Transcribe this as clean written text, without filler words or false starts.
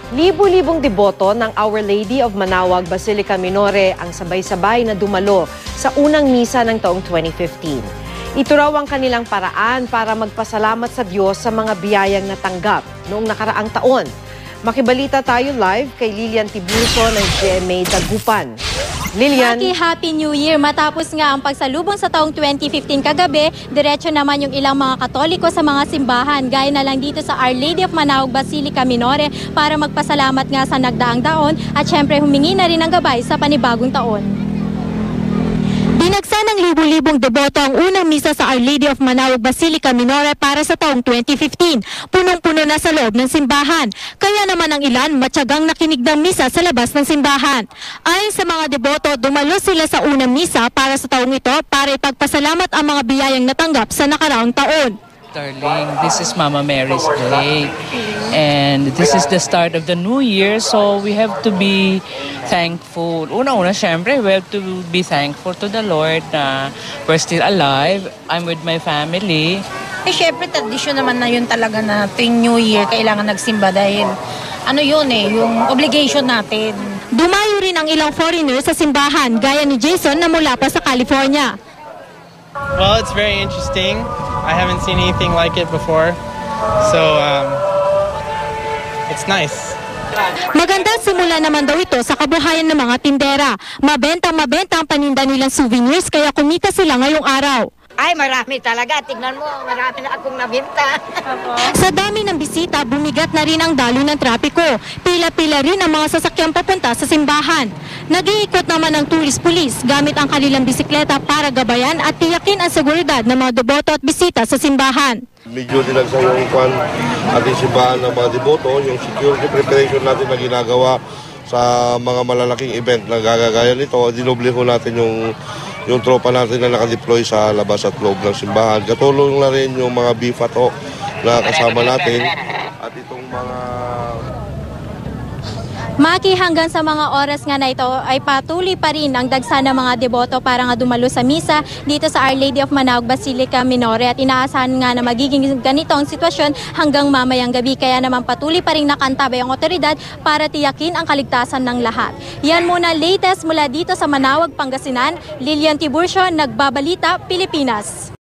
Libo-libong deboto ng Our Lady of Manaoag Basilica Minore ang sabay-sabay na dumalo sa unang misa ng taong 2015. Ito raw ang kanilang paraan para magpasalamat sa Diyos sa mga biyayang natanggap noong nakaraang taon. Makibalita tayo live kay Lilian Tiburcio ng GMA Dagupan. Lilian. Happy New Year! Matapos nga ang pagsalubong sa taong 2015 kagabi, diretso naman yung ilang mga Katoliko sa mga simbahan. Gaya na lang dito sa Our Lady of Manaoag Basilica Minore para magpasalamat nga sa nagdaang taon at syempre humingi na rin ng gabay sa panibagong taon. Binagsa ng libu-libong deboto ang unang misa sa Our Lady of Manaoag Basilica Minore para sa taong 2015. Punong-puno na sa loob ng simbahan. Kaya naman ang ilan matyagang nakinig ng misa sa labas ng simbahan. Ayon sa mga deboto, dumalo sila sa unang misa para sa taong ito para ipagpasalamat ang mga biyayang natanggap sa nakaraang taon. Darling, this is Mama Mary's Day and this is the start of the new year, so we have to be thankful. Una-una, syempre, we have to be thankful to the Lord na we're still alive. I'm with my family. Syempre, tradisyon naman na yun talaga na tuwing New Year, kailangan nagsimba dahil ano yun yung obligation natin. Dumayo rin ang ilang foreigners sa simbahan, gaya ni Jason na mula pa sa California. Well, it's very interesting. I haven't seen anything like it before. So, it's nice. Maganda simula naman daw ito sa kabuhayan ng mga tindera. Mabentang-mabenta ang paninda nilang souvenirs kaya kumita sila ngayong araw. Ay, marami talaga. Tignan mo, marami na akong nabinta. Sa dami ng bisita, bumigat na rin ang daloy ng trapiko. Pila-pila rin ang mga sasakyang papunta sa simbahan. Nag-iikot naman ang tourist police gamit ang kanilang bisikleta para gabayan at tiyakin ang seguridad ng mga deboto at bisita sa simbahan. Medyo dinagsa yung ating simbahan ng mga deboto, yung security preparation natin na ginagawa sa mga malalaking event na gagagaya nito, dinoble ho natin yung tropa natin na nakadeploy sa labas at loob ng simbahan. Katulong na rin yung mga BFATO na kasama natin at itong mga... Maki, hanggang sa mga oras nga na ito ay patuloy pa rin ang dagsa ng mga deboto para nga dumalo sa misa dito sa Our Lady of Manaoag Basilica Minore at inaasahan nga na magiging ganito ang sitwasyon hanggang mamayang gabi. Kaya naman patuloy pa rin nakantabay ang otoridad para tiyakin ang kaligtasan ng lahat. Yan muna latest mula dito sa Manaoag, Pangasinan. Lilian Tiburcio, Nagbabalita, Pilipinas.